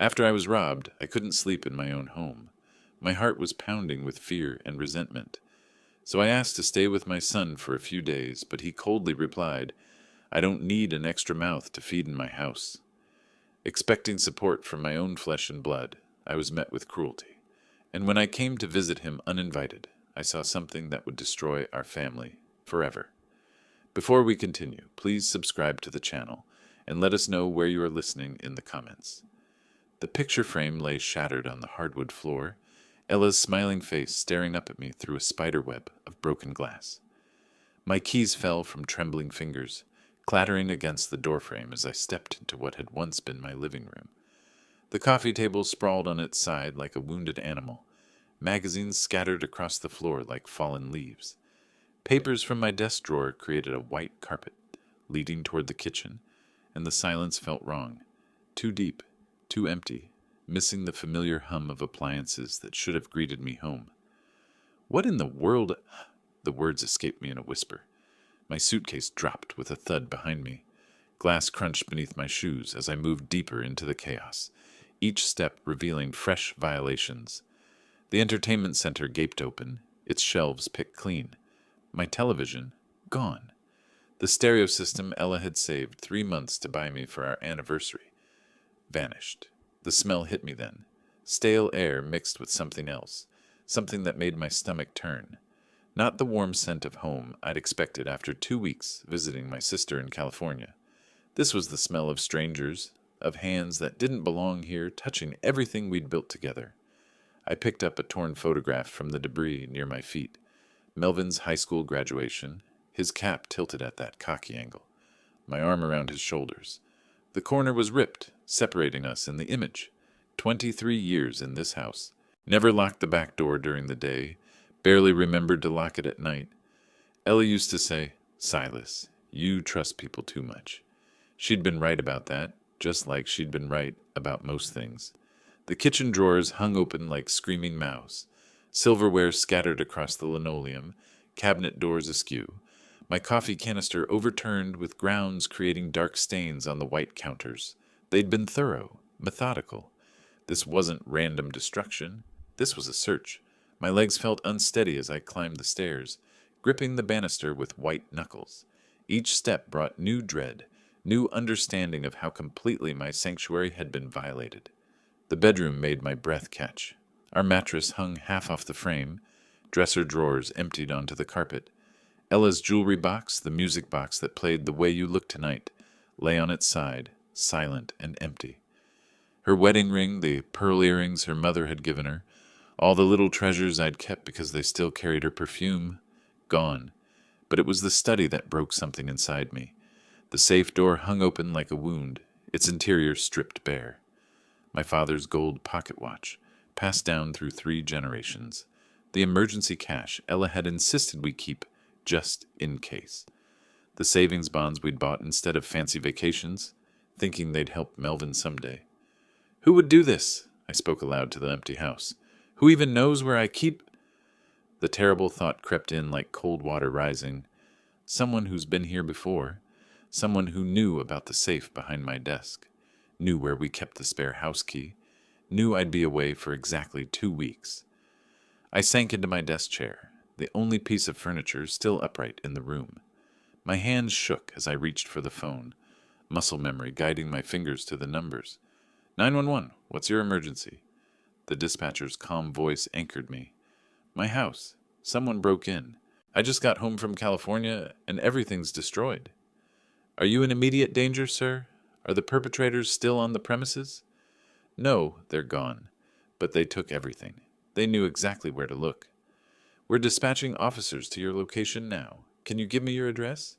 After I was robbed, I couldn't sleep in my own home. My heart was pounding with fear and resentment. So I asked to stay with my son for a few days, but he coldly replied, "I don't need an extra mouth to feed in my house." Expecting support from my own flesh and blood, I was met with cruelty. And when I came to visit him uninvited, I saw something that would destroy our family forever. Before we continue, please subscribe to the channel and let us know where you are listening in the comments. The picture frame lay shattered on the hardwood floor, Ella's smiling face staring up at me through a spider web of broken glass. My keys fell from trembling fingers, clattering against the doorframe as I stepped into what had once been my living room. The coffee table sprawled on its side like a wounded animal, magazines scattered across the floor like fallen leaves. Papers from my desk drawer created a white carpet, leading toward the kitchen, and the silence felt wrong, too deep, too empty, missing the familiar hum of appliances that should have greeted me home. What in the world? The words escaped me in a whisper. My suitcase dropped with a thud behind me. Glass crunched beneath my shoes as I moved deeper into the chaos, each step revealing fresh violations. The entertainment center gaped open, its shelves picked clean. My television, gone. The stereo system Ella had saved 3 months to buy me for our anniversary, vanished. The smell hit me then. Stale air mixed with something else, something that made my stomach turn. Not the warm scent of home I'd expected after 2 weeks visiting my sister in California. This was the smell of strangers, of hands that didn't belong here touching everything we'd built together. I picked up a torn photograph from the debris near my feet. Melvin's high school graduation, his cap tilted at that cocky angle, my arm around his shoulders. The corner was ripped, separating us in the image. 23 years in this house. Never locked the back door during the day, barely remembered to lock it at night. Ella used to say, "Silas, you trust people too much." She'd been right about that, just like she'd been right about most things. The kitchen drawers hung open like screaming mouths, silverware scattered across the linoleum, cabinet doors askew. My coffee canister overturned with grounds creating dark stains on the white counters. They'd been thorough, methodical. This wasn't random destruction. This was a search. My legs felt unsteady as I climbed the stairs, gripping the banister with white knuckles. Each step brought new dread, new understanding of how completely my sanctuary had been violated. The bedroom made my breath catch. Our mattress hung half off the frame, dresser drawers emptied onto the carpet. Ella's jewelry box, the music box that played The Way You Look Tonight, lay on its side, silent and empty. Her wedding ring, the pearl earrings her mother had given her, all the little treasures I'd kept because they still carried her perfume, gone. But it was the study that broke something inside me. The safe door hung open like a wound, its interior stripped bare. My father's gold pocket watch, passed down through 3 generations. The emergency cash Ella had insisted we keep, just in case. The savings bonds we'd bought instead of fancy vacations, thinking they'd help Melvin someday. "Who would do this?" I spoke aloud to the empty house. "Who even knows where I keep—" The terrible thought crept in like cold water rising. Someone who's been here before. Someone who knew about the safe behind my desk. Knew where we kept the spare house key. Knew I'd be away for exactly 2 weeks. I sank into my desk chair, the only piece of furniture still upright in the room. My hands shook as I reached for the phone, muscle memory guiding my fingers to the numbers. 911, what's your emergency? The dispatcher's calm voice anchored me. My house. Someone broke in. I just got home from California and everything's destroyed. Are you in immediate danger, sir? Are the perpetrators still on the premises? No, they're gone. But they took everything. They knew exactly where to look. We're dispatching officers to your location now. Can you give me your address?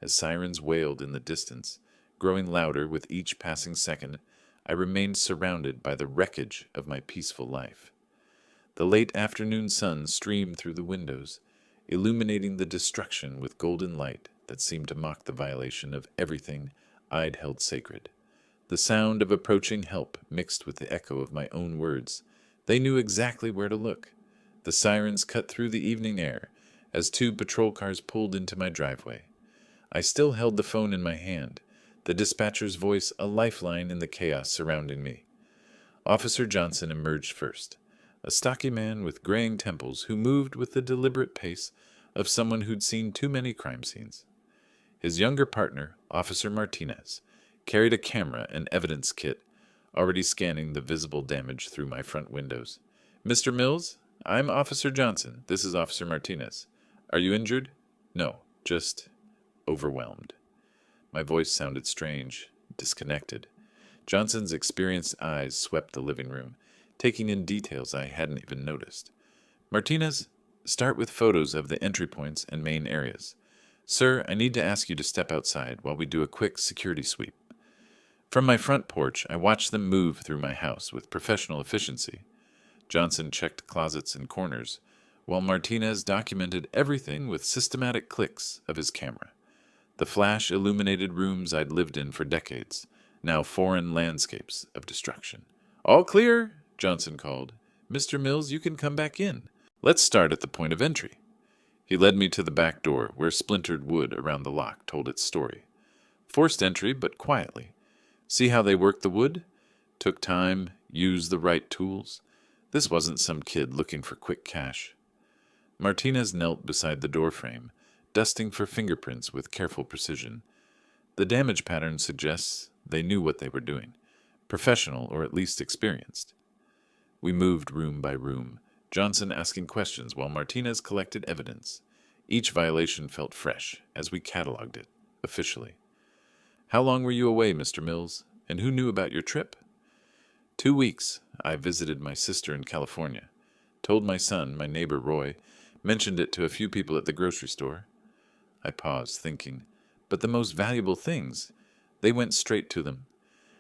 As sirens wailed in the distance, growing louder with each passing second, I remained surrounded by the wreckage of my peaceful life. The late afternoon sun streamed through the windows, illuminating the destruction with golden light that seemed to mock the violation of everything I'd held sacred. The sound of approaching help mixed with the echo of my own words. They knew exactly where to look. The sirens cut through the evening air as 2 patrol cars pulled into my driveway. I still held the phone in my hand, the dispatcher's voice a lifeline in the chaos surrounding me. Officer Johnson emerged first, a stocky man with graying temples who moved with the deliberate pace of someone who'd seen too many crime scenes. His younger partner, Officer Martinez, carried a camera and evidence kit, already scanning the visible damage through my front windows. "Mr. Mills, I'm Officer Johnson. This is Officer Martinez. Are you injured?" "No, just overwhelmed." My voice sounded strange, disconnected. Johnson's experienced eyes swept the living room, taking in details I hadn't even noticed. "Martinez, start with photos of the entry points and main areas. Sir, I need to ask you to step outside while we do a quick security sweep." From my front porch, I watched them move through my house with professional efficiency. Johnson checked closets and corners, while Martinez documented everything with systematic clicks of his camera. The flash-illuminated rooms I'd lived in for decades, now foreign landscapes of destruction. "All clear," Johnson called. "Mr. Mills, you can come back in. Let's start at the point of entry." He led me to the back door, where splintered wood around the lock told its story. Forced entry, but quietly. See how they worked the wood? Took time, used the right tools. This wasn't some kid looking for quick cash. Martinez knelt beside the doorframe, dusting for fingerprints with careful precision. The damage pattern suggests they knew what they were doing, professional or at least experienced. We moved room by room, Johnson asking questions while Martinez collected evidence. Each violation felt fresh as we cataloged it, officially. "How long were you away, Mr. Mills? And who knew about your trip?" 2 weeks. I visited my sister in California. Told my son, my neighbor Roy, mentioned it to a few people at the grocery store. I paused, thinking, but the most valuable things, they went straight to them.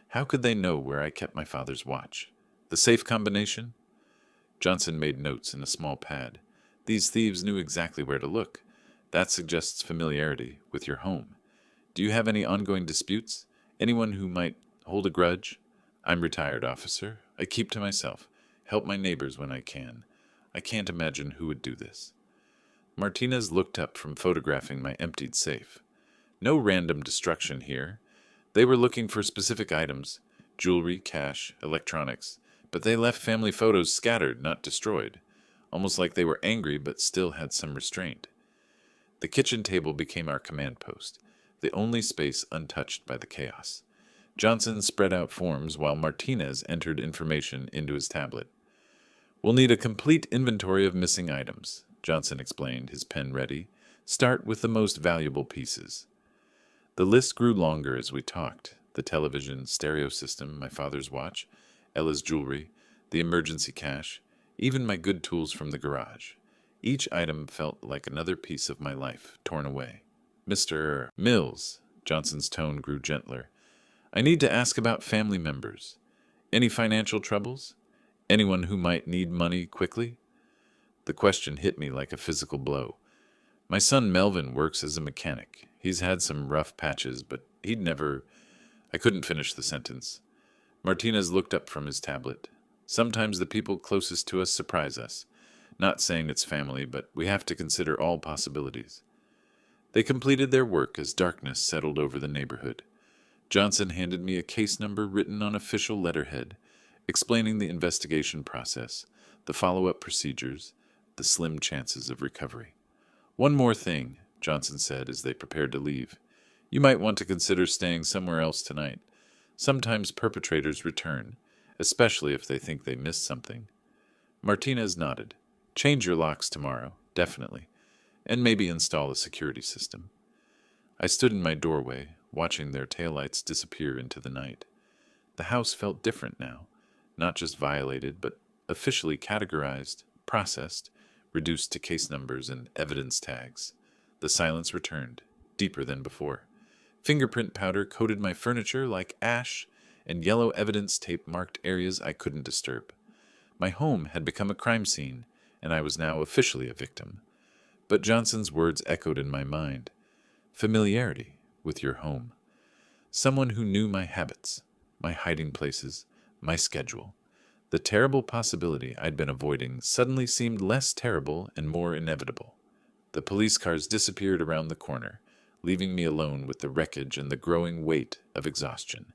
How could they know where I kept my father's watch? The safe combination? Johnson made notes in a small pad. These thieves knew exactly where to look. That suggests familiarity with your home. Do you have any ongoing disputes? Anyone who might hold a grudge? I'm retired, officer. I keep to myself. Help my neighbors when I can. I can't imagine who would do this. Martinez looked up from photographing my emptied safe. No random destruction here. They were looking for specific items, jewelry, cash, electronics, but they left family photos scattered, not destroyed, almost like they were angry but still had some restraint. The kitchen table became our command post, the only space untouched by the chaos. Johnson spread out forms while Martinez entered information into his tablet. "We'll need a complete inventory of missing items," Johnson explained, his pen ready. "Start with the most valuable pieces." The list grew longer as we talked. The television, stereo system, my father's watch, Ella's jewelry, the emergency cash, even my good tools from the garage. Each item felt like another piece of my life torn away. "Mr. Mills," Johnson's tone grew gentler, "I need to ask about family members. Any financial troubles? Anyone who might need money quickly?" The question hit me like a physical blow. My son Melvin works as a mechanic. He's had some rough patches, but he'd never... I couldn't finish the sentence. Martinez looked up from his tablet. "Sometimes the people closest to us surprise us. Not saying it's family, but we have to consider all possibilities." They completed their work as darkness settled over the neighborhood. Johnson handed me a case number written on official letterhead, explaining the investigation process, the follow-up procedures, the slim chances of recovery. "One more thing," Johnson said as they prepared to leave. "You might want to consider staying somewhere else tonight. Sometimes perpetrators return, especially if they think they missed something." Martinez nodded. "Change your locks tomorrow, definitely, and maybe install a security system." I stood in my doorway, watching their taillights disappear into the night. The house felt different now, not just violated, but officially categorized, processed, reduced to case numbers and evidence tags. The silence returned, deeper than before. Fingerprint powder coated my furniture like ash, and yellow evidence tape marked areas I couldn't disturb. My home had become a crime scene, and I was now officially a victim. But Johnson's words echoed in my mind. Familiarity with your home. Someone who knew my habits, my hiding places, my schedule. The terrible possibility I'd been avoiding suddenly seemed less terrible and more inevitable. The police cars disappeared around the corner, leaving me alone with the wreckage and the growing weight of exhaustion.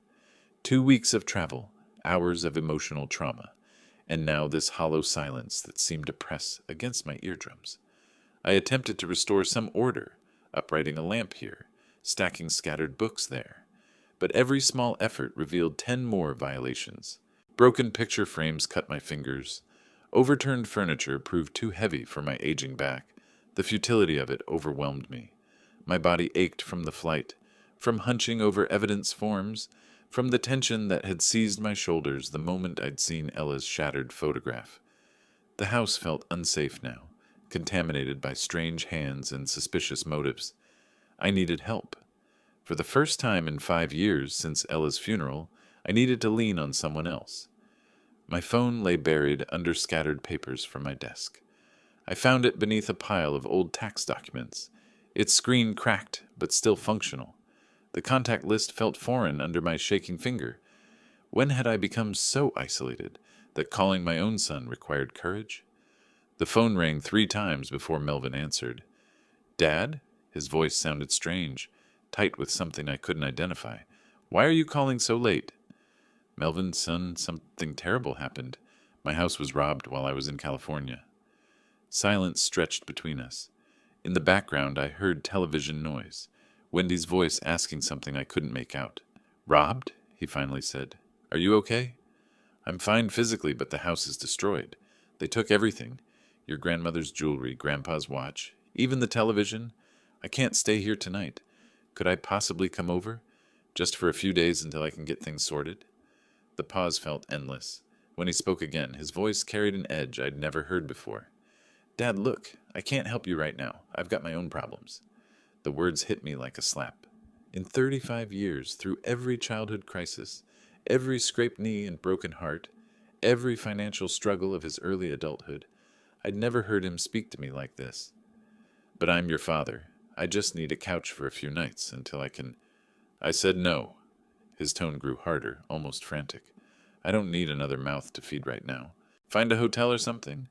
2 weeks of travel, hours of emotional trauma, and now this hollow silence that seemed to press against my eardrums. I attempted to restore some order, uprighting a lamp here, stacking scattered books there. But every small effort revealed 10 more violations. Broken picture frames cut my fingers. Overturned furniture proved too heavy for my aging back. The futility of it overwhelmed me. My body ached from the flight, from hunching over evidence forms, from the tension that had seized my shoulders the moment I'd seen Ella's shattered photograph. The house felt unsafe now, contaminated by strange hands and suspicious motives. I needed help. For the first time in 5 years since Ella's funeral, I needed to lean on someone else. My phone lay buried under scattered papers from my desk. I found it beneath a pile of old tax documents, its screen cracked but still functional. The contact list felt foreign under my shaking finger. When had I become so isolated that calling my own son required courage? The phone rang 3 times before Melvin answered. "Dad?" His voice sounded strange, tight with something I couldn't identify. "Why are you calling so late?" "Melvin, son, something terrible happened. My house was robbed while I was in California." Silence stretched between us. In the background, I heard television noise, Wendy's voice asking something I couldn't make out. "Robbed?" he finally said. "Are you okay?" "I'm fine physically, but the house is destroyed. They took everything. Your grandmother's jewelry, Grandpa's watch, even the television. I can't stay here tonight. Could I possibly come over? Just for a few days until I can get things sorted?" The pause felt endless. When he spoke again, his voice carried an edge I'd never heard before. "Dad, look, I can't help you right now. I've got my own problems." The words hit me like a slap. In 35 years, through every childhood crisis, every scraped knee and broken heart, every financial struggle of his early adulthood, I'd never heard him speak to me like this. "But I'm your father. I just need a couch for a few nights until I can—" I said no. His tone grew harder, almost frantic. "I don't need another mouth to feed right now. Find a hotel or something?"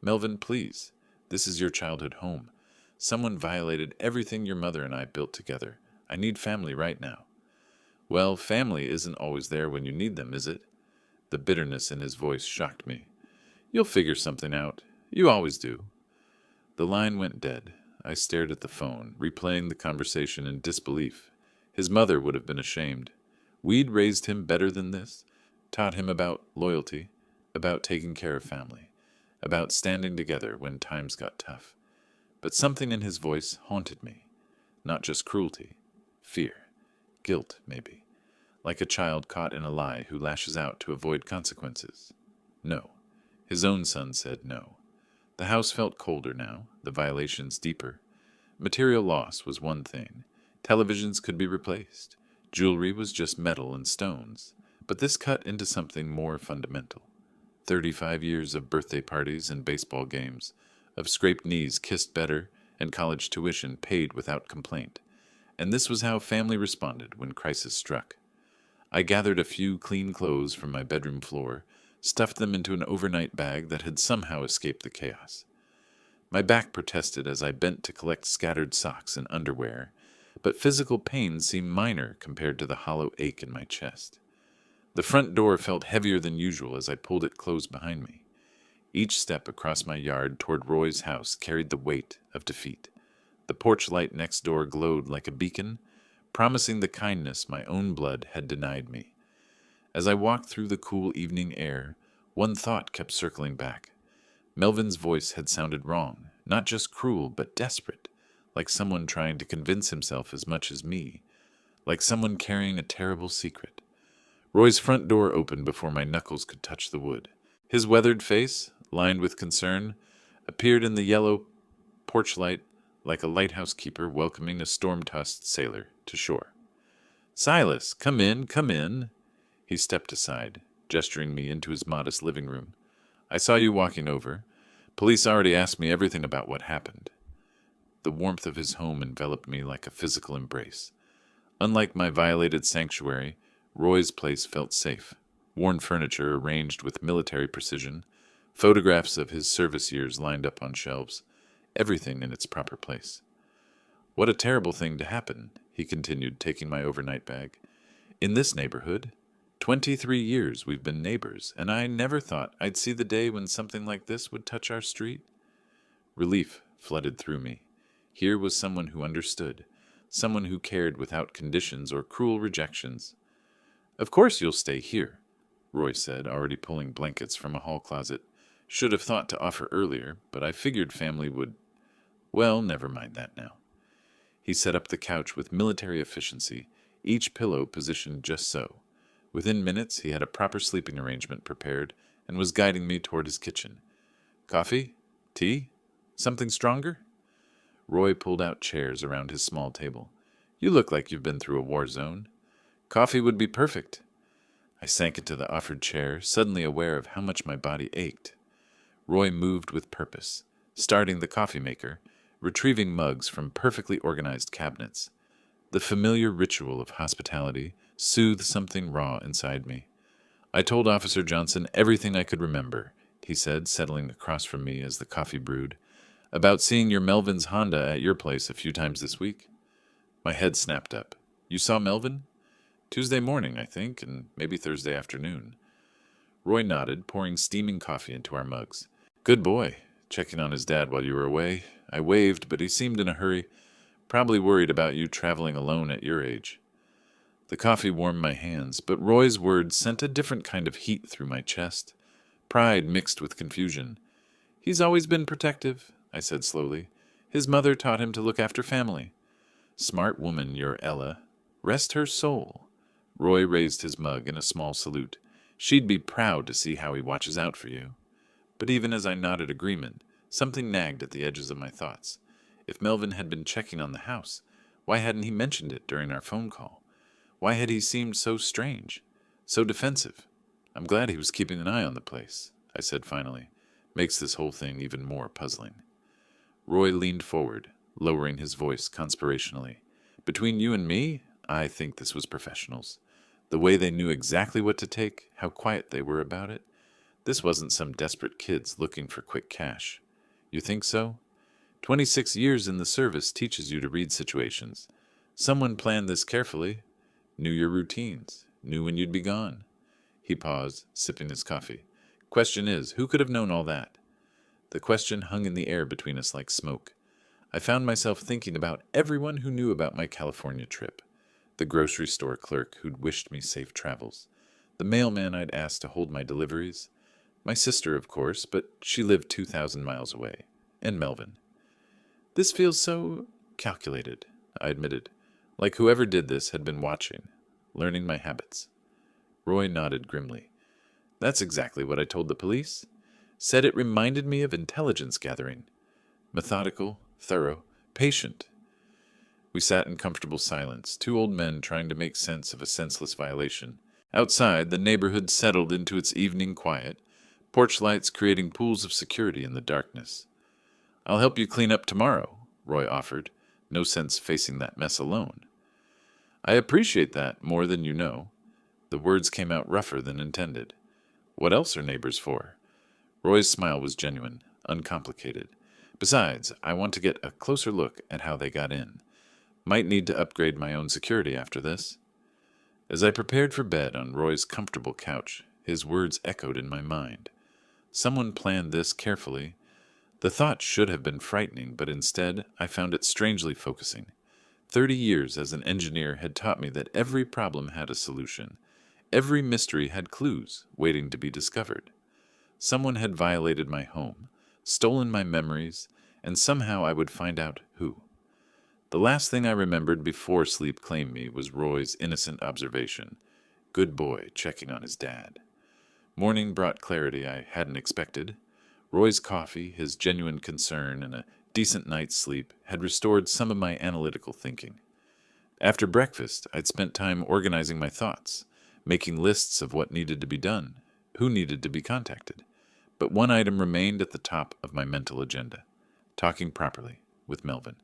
"Melvin, please. This is your childhood home. Someone violated everything your mother and I built together. I need family right now." "Well, family isn't always there when you need them, is it?" The bitterness in his voice shocked me. "You'll figure something out. You always do." The line went dead. I stared at the phone, replaying the conversation in disbelief. His mother would have been ashamed. We'd raised him better than this, taught him about loyalty, about taking care of family, about standing together when times got tough. But something in his voice haunted me. Not just cruelty, fear, guilt, maybe, like a child caught in a lie who lashes out to avoid consequences. No. His own son said no. The house felt colder now, the violations deeper. Material loss was one thing. Televisions could be replaced. Jewelry was just metal and stones. But this cut into something more fundamental. 35 years of birthday parties and baseball games, of scraped knees kissed better, and college tuition paid without complaint. And this was how family responded when crisis struck. I gathered a few clean clothes from my bedroom floor, stuffed them into an overnight bag that had somehow escaped the chaos. My back protested as I bent to collect scattered socks and underwear, but physical pain seemed minor compared to the hollow ache in my chest. The front door felt heavier than usual as I pulled it closed behind me. Each step across my yard toward Roy's house carried the weight of defeat. The porch light next door glowed like a beacon, promising the kindness my own blood had denied me. As I walked through the cool evening air, one thought kept circling back. Melvin's voice had sounded wrong, not just cruel, but desperate, like someone trying to convince himself as much as me, like someone carrying a terrible secret. Roy's front door opened before my knuckles could touch the wood. His weathered face, lined with concern, appeared in the yellow porch light like a lighthouse keeper welcoming a storm-tossed sailor to shore. "Silas, come in, come in." He stepped aside, gesturing me into his modest living room. "I saw you walking over. Police already asked me everything about what happened." The warmth of his home enveloped me like a physical embrace. Unlike my violated sanctuary, Roy's place felt safe. Worn furniture arranged with military precision, photographs of his service years lined up on shelves, everything in its proper place. "What a terrible thing to happen," he continued, taking my overnight bag. "In this neighborhood, 23 years we've been neighbors, and I never thought I'd see the day when something like this would touch our street. Relief flooded through me. Here was someone who understood, someone who cared without conditions or cruel rejections. Of course you'll stay here, Roy said, already pulling blankets from a hall closet. Should have thought to offer earlier, but I figured family would... Well, never mind that now. He set up the couch with military efficiency, each pillow positioned just so. Within minutes, he had a proper sleeping arrangement prepared and was guiding me toward his kitchen. Coffee? Tea? Something stronger? Roy pulled out chairs around his small table. You look like you've been through a war zone. Coffee would be perfect. I sank into the offered chair, suddenly aware of how much my body ached. Roy moved with purpose, starting the coffee maker, retrieving mugs from perfectly organized cabinets. The familiar ritual of hospitality soothed something raw inside me. I told Officer Johnson everything I could remember, he said, settling across from me as the coffee brewed, about seeing your Melvin's Honda at your place a few times this week. My head snapped up. You saw Melvin? Tuesday morning, I think, and maybe Thursday afternoon. Roy nodded, pouring steaming coffee into our mugs. Good boy. Checking on his dad while you were away. I waved, but he seemed in a hurry, probably worried about you traveling alone at your age. The coffee warmed my hands, but Roy's words sent a different kind of heat through my chest. Pride mixed with confusion. He's always been protective, I said slowly. His mother taught him to look after family. Smart woman, your Ella. Rest her soul. Roy raised his mug in a small salute. She'd be proud to see how he watches out for you. But even as I nodded agreement, something nagged at the edges of my thoughts. If Melvin had been checking on the house, why hadn't he mentioned it during our phone call? Why had he seemed so strange, so defensive? I'm glad he was keeping an eye on the place, I said finally. Makes this whole thing even more puzzling. Roy leaned forward, lowering his voice conspirationally. Between you and me, I think this was professionals. The way they knew exactly what to take, how quiet they were about it. This wasn't some desperate kids looking for quick cash. You think so? 26 years in the service teaches you to read situations. Someone planned this carefully, knew your routines, knew when you'd be gone. He paused, sipping his coffee. Question is, who could have known all that? The question hung in the air between us like smoke. I found myself thinking about everyone who knew about my California trip. The grocery store clerk who'd wished me safe travels. The mailman I'd asked to hold my deliveries. My sister, of course, but she lived 2,000 miles away. And Melvin. This feels so calculated, I admitted, like whoever did this had been watching, learning my habits. Roy nodded grimly. That's exactly what I told the police. Said it reminded me of intelligence gathering. Methodical, thorough, patient. We sat in comfortable silence, two old men trying to make sense of a senseless violation. Outside, the neighborhood settled into its evening quiet, porch lights creating pools of security in the darkness. I'll help you clean up tomorrow, Roy offered. No sense facing that mess alone. I appreciate that more than you know. The words came out rougher than intended. What else are neighbors for? Roy's smile was genuine, uncomplicated. Besides, I want to get a closer look at how they got in. Might need to upgrade my own security after this. As I prepared for bed on Roy's comfortable couch, his words echoed in my mind. Someone planned this carefully. The thought should have been frightening, but instead I found it strangely focusing. 30 years as an engineer had taught me that every problem had a solution. Every mystery had clues waiting to be discovered. Someone had violated my home, stolen my memories, and somehow I would find out who. The last thing I remembered before sleep claimed me was Roy's innocent observation. Good boy, checking on his dad. Morning brought clarity I hadn't expected. Roy's coffee, his genuine concern, and a decent night's sleep had restored some of my analytical thinking. After breakfast, I'd spent time organizing my thoughts, making lists of what needed to be done, who needed to be contacted. But one item remained at the top of my mental agenda: talking properly with Melvin.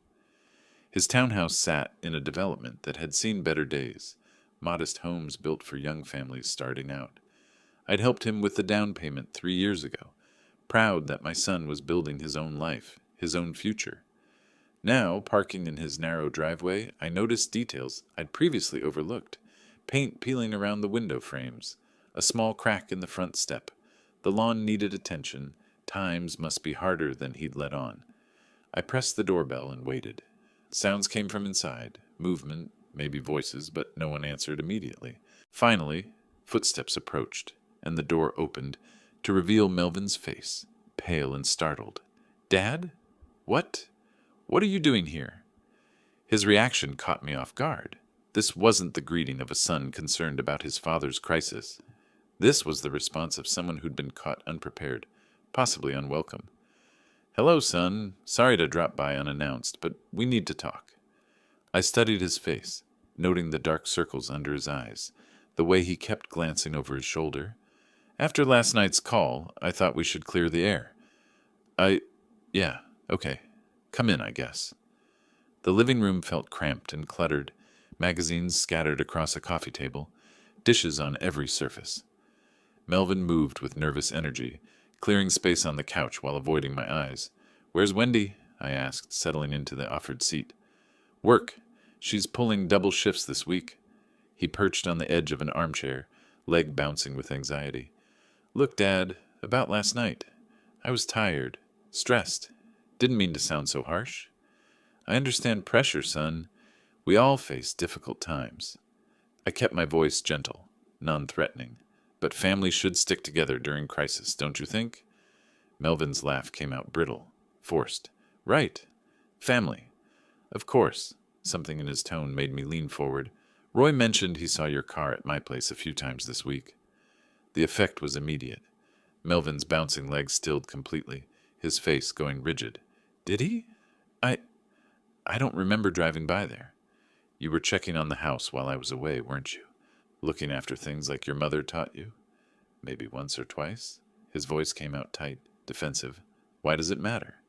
His townhouse sat in a development that had seen better days, modest homes built for young families starting out. I'd helped him with the down payment 3 years ago, proud that my son was building his own life, his own future. Now, parking in his narrow driveway, I noticed details I'd previously overlooked. paint peeling around the window frames, a small crack in the front step. The lawn needed attention. Times must be harder than he'd let on. I pressed the doorbell and waited. Sounds came from inside, movement, maybe voices, but no one answered immediately. Finally, footsteps approached, and the door opened to reveal Melvin's face, pale and startled. "Dad? What? What are you doing here?" His reaction caught me off guard. This wasn't the greeting of a son concerned about his father's crisis. This was the response of someone who'd been caught unprepared, possibly unwelcome. "Hello, son. Sorry to drop by unannounced, but we need to talk." I studied his face, noting the dark circles under his eyes, the way he kept glancing over his shoulder. "After last night's call, I thought we should clear the air." Yeah, okay. Come in, I guess." The living room felt cramped and cluttered, magazines scattered across a coffee table, dishes on every surface. Melvin moved with nervous energy, clearing space on the couch while avoiding my eyes. "Where's Wendy?" I asked, settling into the offered seat. "Work. She's pulling double shifts this week." He perched on the edge of an armchair, leg bouncing with anxiety. "Look, Dad, about last night. I was tired, stressed. Didn't mean to sound so harsh. I understand pressure, son. We all face difficult times." I kept my voice gentle, non-threatening. "But families should stick together during crisis, don't you think?" Melvin's laugh came out brittle, forced. "Right. Family. Of course." Something in his tone made me lean forward. "Roy mentioned he saw your car at my place a few times this week." The effect was immediate. Melvin's bouncing legs stilled completely, his face going rigid. "Did he? I don't remember driving by there." "You were checking on the house while I was away, weren't you? Looking after things like your mother taught you? Maybe once or twice?" His voice came out tight, defensive. "Why does it matter?"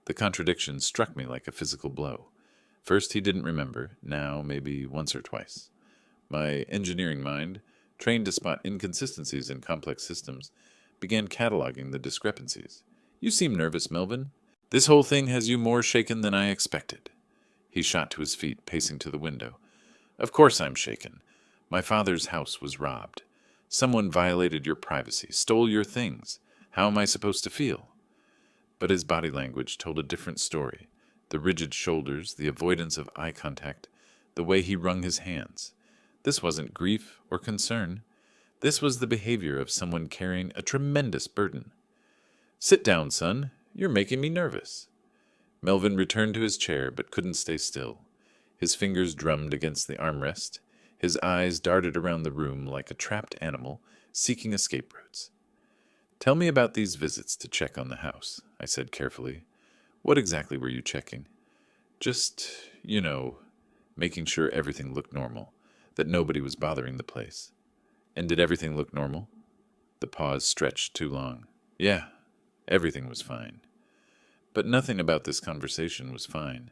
The contradiction struck me like a physical blow. First he didn't remember, now maybe once or twice. My engineering mind, trained to spot inconsistencies in complex systems, began cataloging the discrepancies. "You seem nervous, Melvin. This whole thing has you more shaken than I expected." He shot to his feet, pacing to the window. "Of course I'm shaken. My father's house was robbed. Someone violated your privacy, stole your things. How am I supposed to feel?" But his body language told a different story. The rigid shoulders, the avoidance of eye contact, the way he wrung his hands. This wasn't grief or concern. This was the behavior of someone carrying a tremendous burden. "Sit down, son. You're making me nervous." Melvin returned to his chair but couldn't stay still. His fingers drummed against the armrest. His eyes darted around the room like a trapped animal seeking escape routes. "Tell me about these visits to check on the house," I said carefully. "What exactly were you checking?" "Just, making sure everything looked normal, that nobody was bothering the place." "And did everything look normal?" The pause stretched too long. "Yeah, everything was fine." But nothing about this conversation was fine.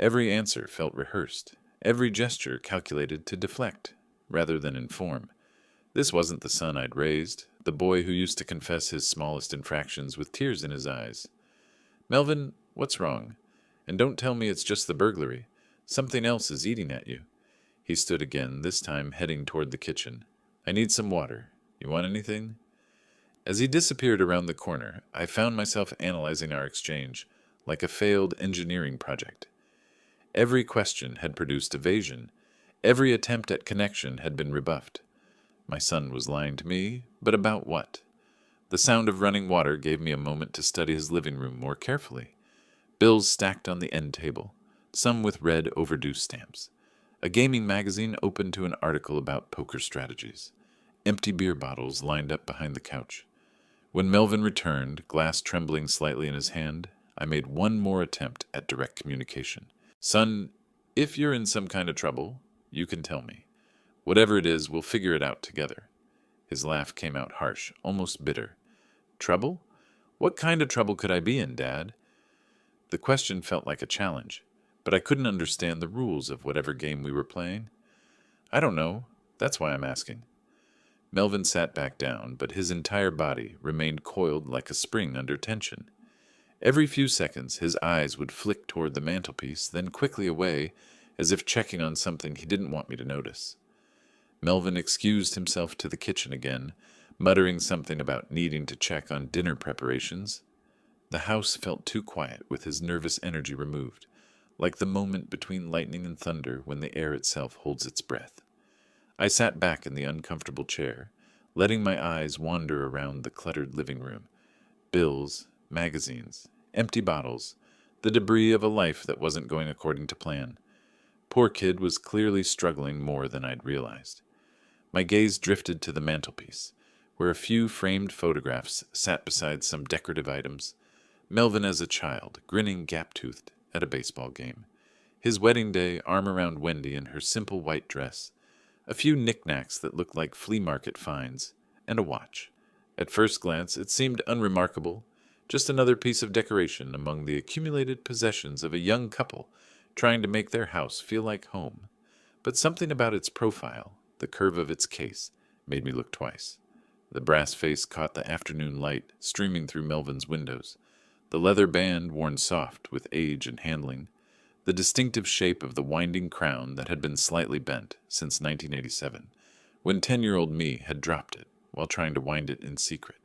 Every answer felt rehearsed, every gesture calculated to deflect, rather than inform. This wasn't the son I'd raised, the boy who used to confess his smallest infractions with tears in his eyes. "Melvin, what's wrong? And don't tell me it's just the burglary. Something else is eating at you." He stood again, this time heading toward the kitchen. "I need some water. You want anything?" As he disappeared around the corner, I found myself analyzing our exchange, like a failed engineering project. Every question had produced evasion. Every attempt at connection had been rebuffed. My son was lying to me, but about what? The sound of running water gave me a moment to study his living room more carefully. Bills stacked on the end table, some with red overdue stamps. A gaming magazine open to an article about poker strategies. Empty beer bottles lined up behind the couch. When Melvin returned, glass trembling slightly in his hand, I made one more attempt at direct communication. "Son, if you're in some kind of trouble, you can tell me. Whatever it is, we'll figure it out together." His laugh came out harsh, almost bitter. "Trouble? What kind of trouble could I be in, Dad?" The question felt like a challenge, but I couldn't understand the rules of whatever game we were playing. "I don't know. That's why I'm asking." Melvin sat back down, but his entire body remained coiled like a spring under tension. Every few seconds his eyes would flick toward the mantelpiece, then quickly away, as if checking on something he didn't want me to notice. Melvin excused himself to the kitchen again, muttering something about needing to check on dinner preparations. The house felt too quiet with his nervous energy removed, like the moment between lightning and thunder when the air itself holds its breath. I sat back in the uncomfortable chair, letting my eyes wander around the cluttered living room. Bills, magazines, empty bottles, the debris of a life that wasn't going according to plan. Poor kid was clearly struggling more than I'd realized. My gaze drifted to the mantelpiece, where a few framed photographs sat beside some decorative items. Melvin as a child, grinning gap-toothed at a baseball game. His wedding day, arm around Wendy in her simple white dress. A few knickknacks that looked like flea market finds, and a watch. At first glance, it seemed unremarkable, just another piece of decoration among the accumulated possessions of a young couple trying to make their house feel like home. But something about its profile, the curve of its case, made me look twice. The brass face caught the afternoon light streaming through Melvin's windows. The leather band worn soft with age and handling, the distinctive shape of the winding crown that had been slightly bent since 1987, when 10-year-old me had dropped it while trying to wind it in secret.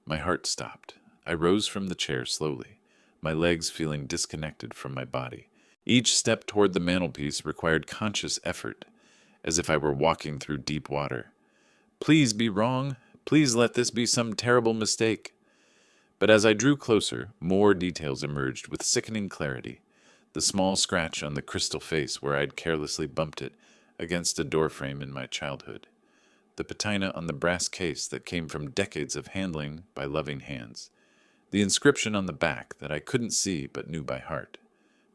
My heart stopped. I rose from the chair slowly, my legs feeling disconnected from my body. Each step toward the mantelpiece required conscious effort, as if I were walking through deep water. Please be wrong. Please let this be some terrible mistake. But as I drew closer, more details emerged with sickening clarity. The small scratch on the crystal face where I'd carelessly bumped it against a doorframe in my childhood. The patina on the brass case that came from decades of handling by loving hands. The inscription on the back that I couldn't see but knew by heart.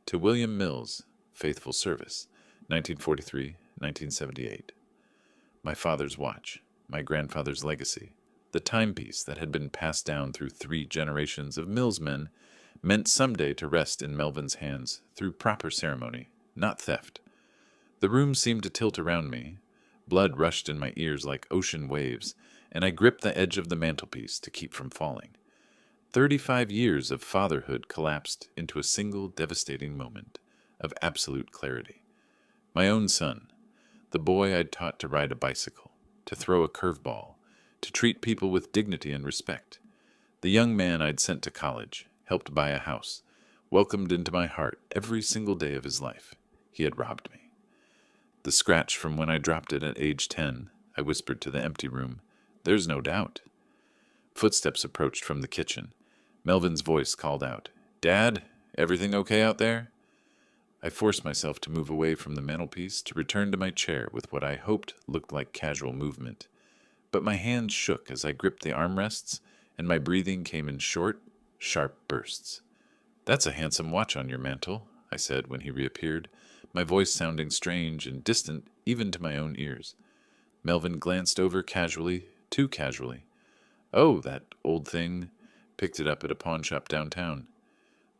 To William Mills, faithful service, 1943-1978. My father's watch, my grandfather's legacy. The timepiece that had been passed down through 3 generations of millsmen meant someday to rest in Melvin's hands through proper ceremony, not theft. The room seemed to tilt around me. Blood rushed in my ears like ocean waves, and I gripped the edge of the mantelpiece to keep from falling. 35 years of fatherhood collapsed into a single devastating moment of absolute clarity. My own son, the boy I'd taught to ride a bicycle, to throw a curveball, to treat people with dignity and respect. The young man I'd sent to college, helped buy a house, welcomed into my heart every single day of his life. He had robbed me. The scratch from when I dropped it at age 10, I whispered to the empty room. There's no doubt. Footsteps approached from the kitchen. Melvin's voice called out, Dad, everything okay out there? I forced myself to move away from the mantelpiece to return to my chair with what I hoped looked like casual movement. But my hands shook as I gripped the armrests, and my breathing came in short, sharp bursts. That's a handsome watch on your mantel, I said when he reappeared, my voice sounding strange and distant even to my own ears. Melvin glanced over casually, too casually. Oh, that old thing. Picked it up at a pawn shop downtown.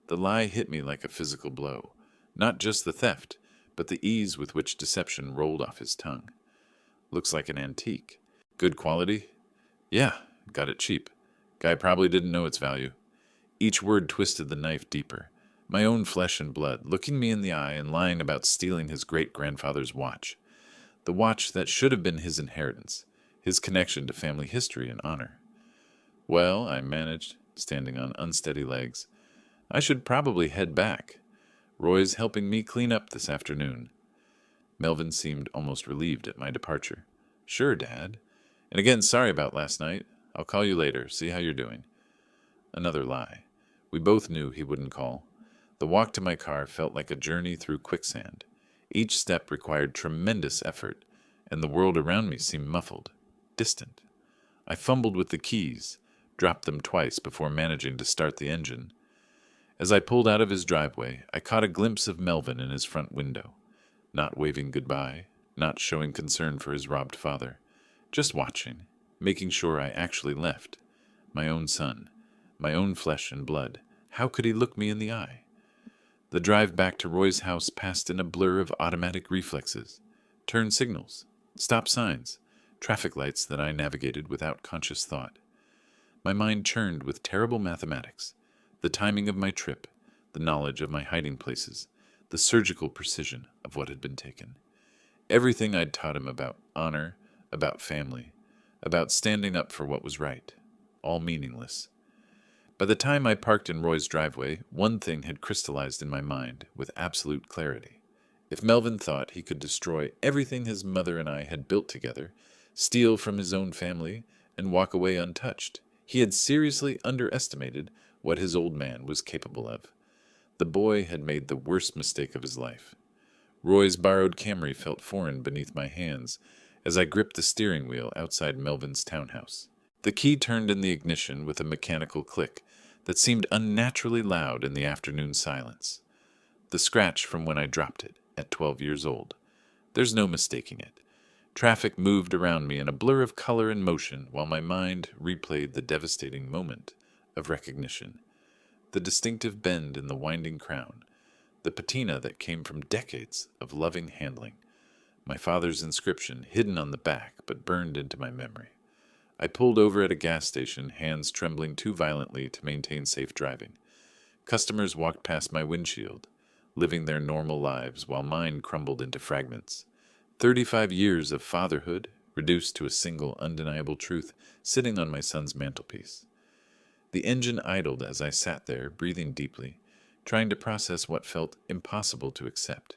The lie hit me like a physical blow. Not just the theft, but the ease with which deception rolled off his tongue. Looks like an antique. Good quality? Yeah, got it cheap. Guy probably didn't know its value. Each word twisted the knife deeper. My own flesh and blood, looking me in the eye and lying about stealing his great-grandfather's watch. The watch that should have been his inheritance, his connection to family history and honor. Well, I managed, standing on unsteady legs. I should probably head back. Roy's helping me clean up this afternoon. Melvin seemed almost relieved at my departure. Sure, Dad. And again, sorry about last night. I'll call you later, see how you're doing. Another lie. We both knew he wouldn't call. The walk to my car felt like a journey through quicksand. Each step required tremendous effort, and the world around me seemed muffled, distant. I fumbled with the keys, dropped them twice before managing to start the engine. As I pulled out of his driveway, I caught a glimpse of Melvin in his front window, not waving goodbye, not showing concern for his robbed father, just watching, making sure I actually left. My own son, my own flesh and blood. How could he look me in the eye? The drive back to Roy's house passed in a blur of automatic reflexes, turn signals, stop signs, traffic lights that I navigated without conscious thought. My mind churned with terrible mathematics, the timing of my trip, the knowledge of my hiding places, the surgical precision of what had been taken. Everything I'd taught him about honor, about family, about standing up for what was right. All meaningless. By the time I parked in Roy's driveway, one thing had crystallized in my mind with absolute clarity. If Melvin thought he could destroy everything his mother and I had built together, steal from his own family, and walk away untouched, he had seriously underestimated what his old man was capable of. The boy had made the worst mistake of his life. Roy's borrowed Camry felt foreign beneath my hands as I gripped the steering wheel outside Melvin's townhouse. The key turned in the ignition with a mechanical click that seemed unnaturally loud in the afternoon silence. The scratch from when I dropped it at 12 years old. There's no mistaking it. Traffic moved around me in a blur of color and motion while my mind replayed the devastating moment of recognition. The distinctive bend in the winding crown, the patina that came from decades of loving handling, my father's inscription hidden on the back but burned into my memory. I pulled over at a gas station, hands trembling too violently to maintain safe driving. Customers walked past my windshield, living their normal lives while mine crumbled into fragments. 35 years of fatherhood reduced to a single undeniable truth sitting on my son's mantelpiece. The engine idled as I sat there, breathing deeply, trying to process what felt impossible to accept.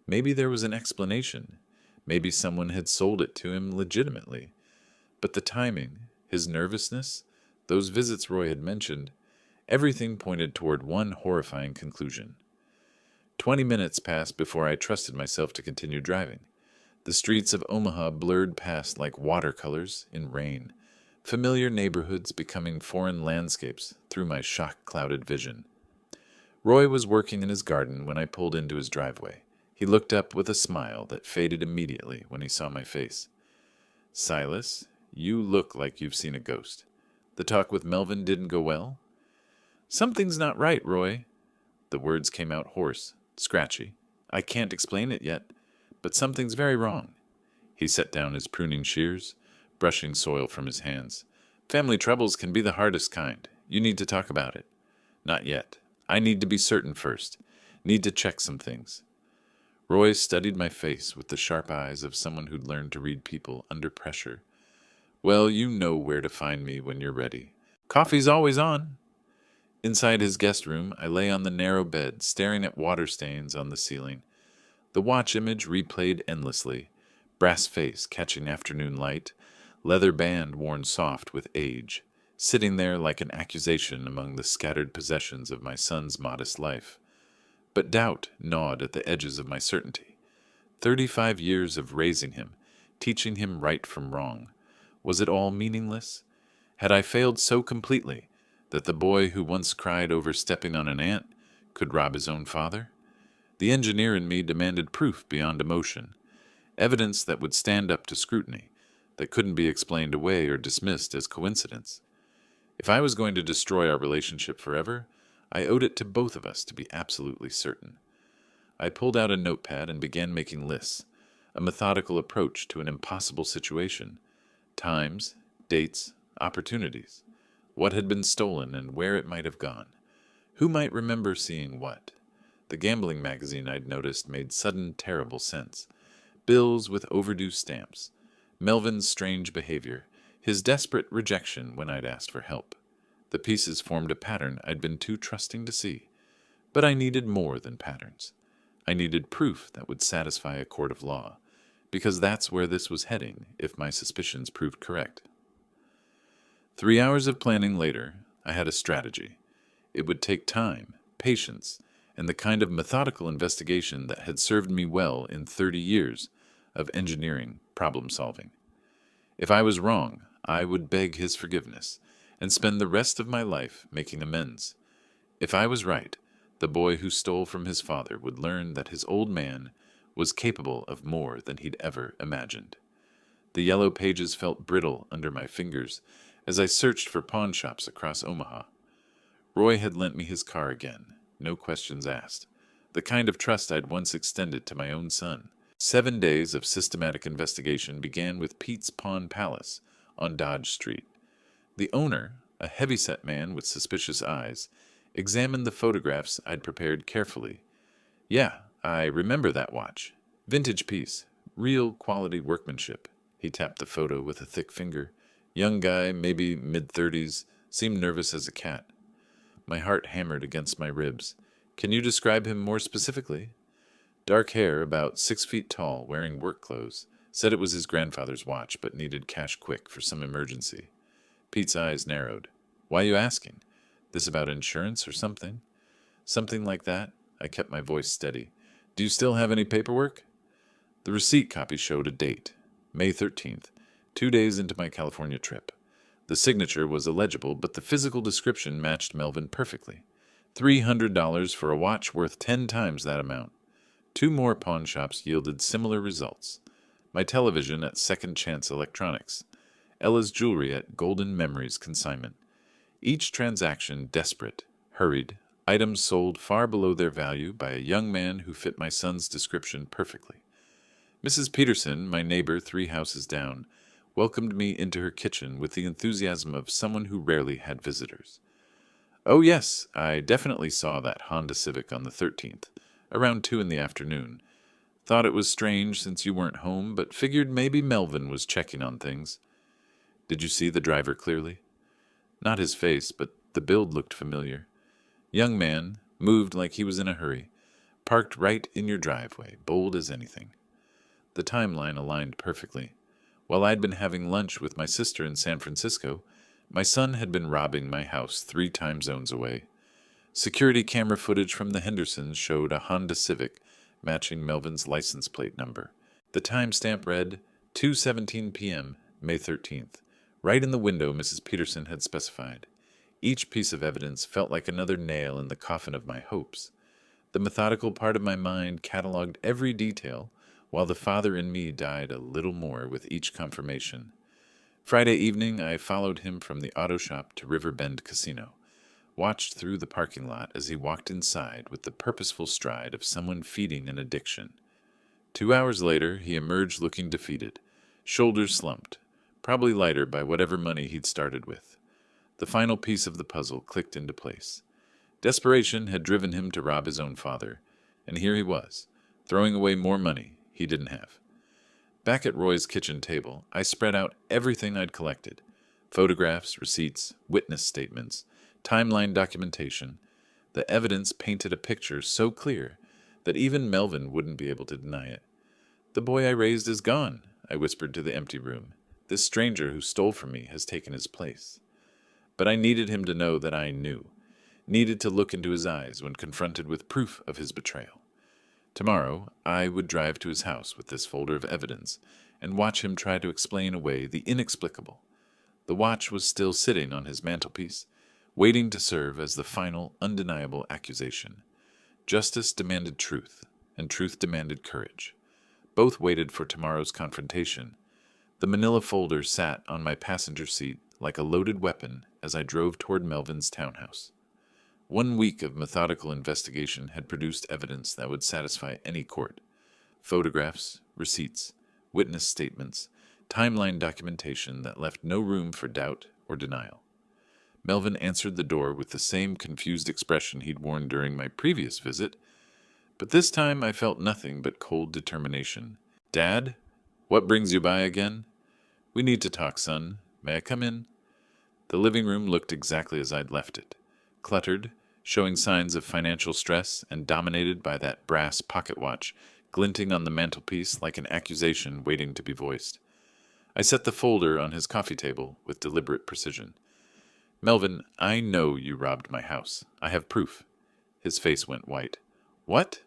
Maybe there was an explanation. Maybe someone had sold it to him legitimately. But the timing, his nervousness, those visits Roy had mentioned, everything pointed toward one horrifying conclusion. 20 minutes passed before I trusted myself to continue driving. The streets of Omaha blurred past like watercolors in rain, familiar neighborhoods becoming foreign landscapes through my shock-clouded vision. Roy was working in his garden when I pulled into his driveway. He looked up with a smile that faded immediately when he saw my face. "Silas, you look like you've seen a ghost. The talk with Melvin didn't go well?" "Something's not right, Roy." The words came out hoarse, scratchy. "I can't explain it yet, but something's very wrong." He set down his pruning shears, brushing soil from his hands. "Family troubles can be the hardest kind. You need to talk about it." "Not yet. I need to be certain first. Need to check some things." Roy studied my face with the sharp eyes of someone who'd learned to read people under pressure. "Well, you know where to find me when you're ready. Coffee's always on." Inside his guest room, I lay on the narrow bed, staring at water stains on the ceiling. The watch image replayed endlessly, brass face catching afternoon light, leather band worn soft with age, sitting there like an accusation among the scattered possessions of my son's modest life. But doubt gnawed at the edges of my certainty. 35 years of raising him, teaching him right from wrong. Was it all meaningless? Had I failed so completely that the boy who once cried over stepping on an ant could rob his own father? The engineer in me demanded proof beyond emotion, evidence that would stand up to scrutiny, that couldn't be explained away or dismissed as coincidence. If I was going to destroy our relationship forever, I owed it to both of us to be absolutely certain. I pulled out a notepad and began making lists, a methodical approach to an impossible situation. Times, dates, opportunities. What had been stolen and where it might have gone. Who might remember seeing what? The gambling magazine I'd noticed made sudden, terrible sense. Bills with overdue stamps. Melvin's strange behavior. His desperate rejection when I'd asked for help. The pieces formed a pattern I'd been too trusting to see. But I needed more than patterns. I needed proof that would satisfy a court of law, because that's where this was heading if my suspicions proved correct. 3 hours of planning later, I had a strategy. It would take time, patience, and the kind of methodical investigation that had served me well in 30 years of engineering problem-solving. If I was wrong, I would beg his forgiveness and spend the rest of my life making amends. If I was right, the boy who stole from his father would learn that his old man was capable of more than he'd ever imagined. The yellow pages felt brittle under my fingers as I searched for pawn shops across Omaha. Roy had lent me his car again, no questions asked, the kind of trust I'd once extended to my own son. 7 days of systematic investigation began with Pete's Pawn Palace on Dodge Street. The owner, a heavy-set man with suspicious eyes, examined the photographs I'd prepared carefully. "Yeah, I remember that watch. Vintage piece. Real quality workmanship. He tapped the photo with a thick finger. Young guy, maybe mid-30s, seemed nervous as a cat. My heart hammered against my ribs. Can you describe him more specifically? Dark hair, about 6 feet tall, wearing work clothes. Said it was his grandfather's watch, but needed cash quick for some emergency. Pete's eyes narrowed. Why you asking? This about insurance or something? Something like that. I kept my voice steady. Do you still have any paperwork? The receipt copy showed a date. May 13th, 2 days into my California trip. The signature was illegible, but the physical description matched Melvin perfectly. $300 for a watch worth 10 times that amount. 2 more pawn shops yielded similar results. My television at Second Chance Electronics. Ella's jewelry at Golden Memories Consignment. Each transaction desperate, hurried, items sold far below their value by a young man who fit my son's description perfectly. Mrs. Peterson, my neighbor 3 houses down, welcomed me into her kitchen with the enthusiasm of someone who rarely had visitors. Oh yes, I definitely saw that Honda Civic on the 13th, around 2 in the afternoon. Thought it was strange since you weren't home, but figured maybe Melvin was checking on things. Did you see the driver clearly? Not his face, but the build looked familiar. Young man, moved like he was in a hurry, parked right in your driveway, bold as anything. The timeline aligned perfectly. While I'd been having lunch with my sister in San Francisco, my son had been robbing my house 3 time zones away. Security camera footage from the Hendersons showed a Honda Civic matching Melvin's license plate number. The timestamp read 2:17 p.m., May 13th, right in the window Mrs. Peterson had specified. Each piece of evidence felt like another nail in the coffin of my hopes. The methodical part of my mind cataloged every detail, while the father in me died a little more with each confirmation. Friday evening, I followed him from the auto shop to Riverbend Casino, watched through the parking lot as he walked inside with the purposeful stride of someone feeding an addiction. 2 hours later, he emerged looking defeated, shoulders slumped, probably lighter by whatever money he'd started with. The final piece of the puzzle clicked into place. Desperation had driven him to rob his own father, and here he was, throwing away more money he didn't have. Back at Roy's kitchen table, I spread out everything I'd collected. Photographs, receipts, witness statements, timeline documentation. The evidence painted a picture so clear that even Melvin wouldn't be able to deny it. The boy I raised is gone, I whispered to the empty room. This stranger who stole from me has taken his place. But I needed him to know that I knew, needed to look into his eyes when confronted with proof of his betrayal. Tomorrow, I would drive to his house with this folder of evidence and watch him try to explain away the inexplicable. The watch was still sitting on his mantelpiece, waiting to serve as the final, undeniable accusation. Justice demanded truth, and truth demanded courage. Both waited for tomorrow's confrontation. The manila folder sat on my passenger seat like a loaded weapon as I drove toward Melvin's townhouse. 1 week of methodical investigation had produced evidence that would satisfy any court. Photographs, receipts, witness statements, timeline documentation that left no room for doubt or denial. Melvin answered the door with the same confused expression he'd worn during my previous visit, but this time I felt nothing but cold determination. Dad? What brings you by again? We need to talk, son. May I come in? The living room looked exactly as I'd left it. Cluttered, showing signs of financial stress, and dominated by that brass pocket watch glinting on the mantelpiece like an accusation waiting to be voiced. I set the folder on his coffee table with deliberate precision. Melvin, I know you robbed my house. I have proof. His face went white. What?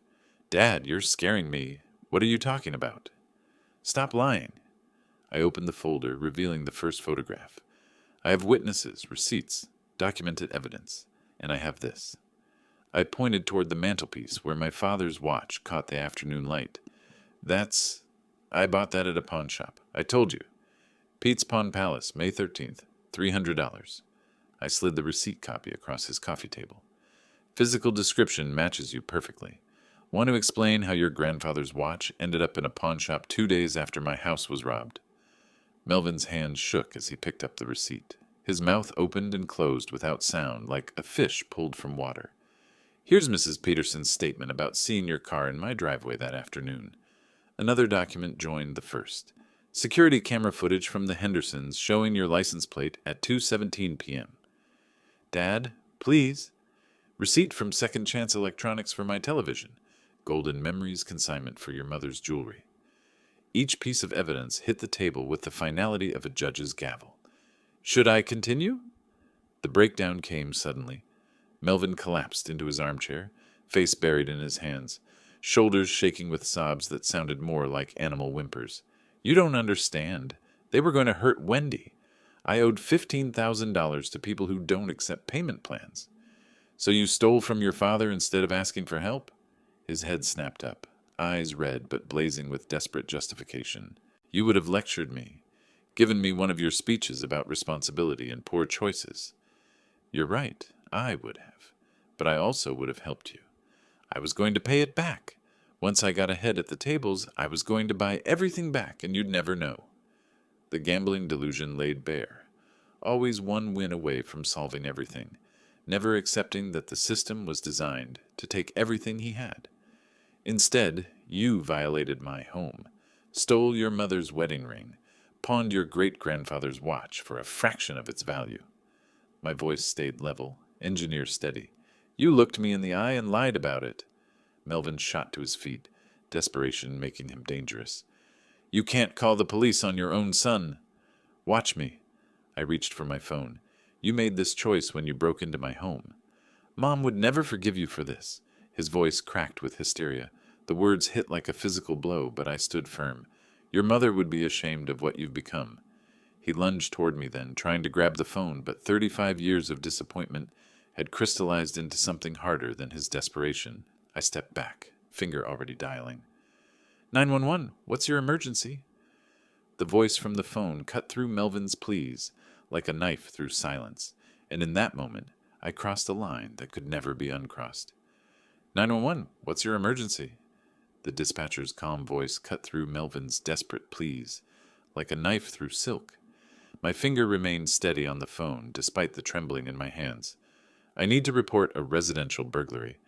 Dad, you're scaring me. What are you talking about? Stop lying. I opened the folder, revealing the first photograph. I have witnesses, receipts, documented evidence, and I have this. I pointed toward the mantelpiece where my father's watch caught the afternoon light. I bought that at a pawn shop. I told you. Pete's Pawn Palace, May 13th, $300. I slid the receipt copy across his coffee table. Physical description matches you perfectly. Want to explain how your grandfather's watch ended up in a pawn shop 2 days after my house was robbed? Melvin's hand shook as he picked up the receipt. His mouth opened and closed without sound, like a fish pulled from water. Here's Mrs. Peterson's statement about seeing your car in my driveway that afternoon. Another document joined the first. Security camera footage from the Hendersons showing your license plate at 2:17 p.m. Dad, please. Receipt from Second Chance Electronics for my television. Golden Memories consignment for your mother's jewelry. Each piece of evidence hit the table with the finality of a judge's gavel. Should I continue? The breakdown came suddenly. Melvin collapsed into his armchair, face buried in his hands, shoulders shaking with sobs that sounded more like animal whimpers. You don't understand. They were going to hurt Wendy. I owed $15,000 to people who don't accept payment plans. So you stole from your father instead of asking for help? His head snapped up, eyes red but blazing with desperate justification. You would have lectured me, given me one of your speeches about responsibility and poor choices. You're right, I would have. But I also would have helped you. I was going to pay it back. Once I got ahead at the tables, I was going to buy everything back, and you'd never know. The gambling delusion laid bare. Always one win away from solving everything, never accepting that the system was designed to take everything he had. Instead, you violated my home, stole your mother's wedding ring, pawned your great-grandfather's watch for a fraction of its value. My voice stayed level, engineer steady. You looked me in the eye and lied about it. Melvin shot to his feet, desperation making him dangerous. You can't call the police on your own son. Watch me. I reached for my phone. You made this choice when you broke into my home. Mom would never forgive you for this. His voice cracked with hysteria. The words hit like a physical blow, but I stood firm. Your mother would be ashamed of what you've become. He lunged toward me then, trying to grab the phone, but 35 years of disappointment had crystallized into something harder than his desperation. I stepped back, finger already dialing. 911, what's your emergency? The voice from the phone cut through Melvin's pleas like a knife through silence, and in that moment, I crossed a line that could never be uncrossed. 911, what's your emergency? The dispatcher's calm voice cut through Melvin's desperate pleas like a knife through silk. My finger remained steady on the phone, despite the trembling in my hands. I need to report a residential burglary.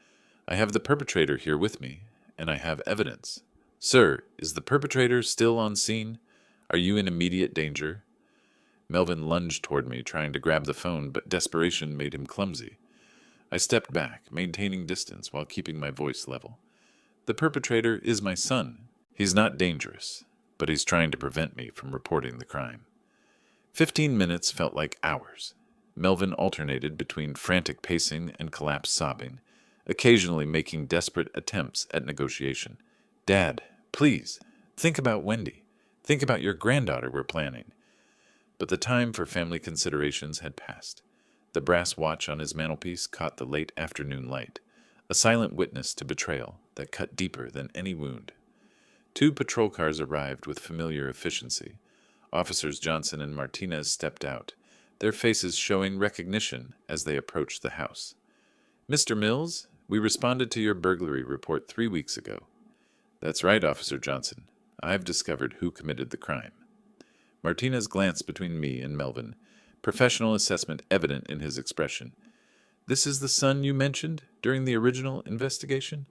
I have the perpetrator here with me, and I have evidence. Sir, is the perpetrator still on scene? Are you in immediate danger? Melvin lunged toward me, trying to grab the phone, but desperation made him clumsy. I stepped back, maintaining distance while keeping my voice level. The perpetrator is my son. He's not dangerous, but he's trying to prevent me from reporting the crime. 15 minutes felt like hours. Melvin alternated between frantic pacing and collapsed sobbing, occasionally making desperate attempts at negotiation. Dad, please, think about Wendy. Think about your granddaughter we're planning. But the time for family considerations had passed. The brass watch on his mantelpiece caught the late afternoon light, a silent witness to betrayal that cut deeper than any wound. 2 patrol cars arrived with familiar efficiency. Officers Johnson and Martinez stepped out, their faces showing recognition as they approached the house. Mr. Mills, we responded to your burglary report 3 weeks ago. That's right, Officer Johnson. I've discovered who committed the crime. Martinez glanced between me and Melvin, professional assessment evident in his expression. This is the son you mentioned during the original investigation?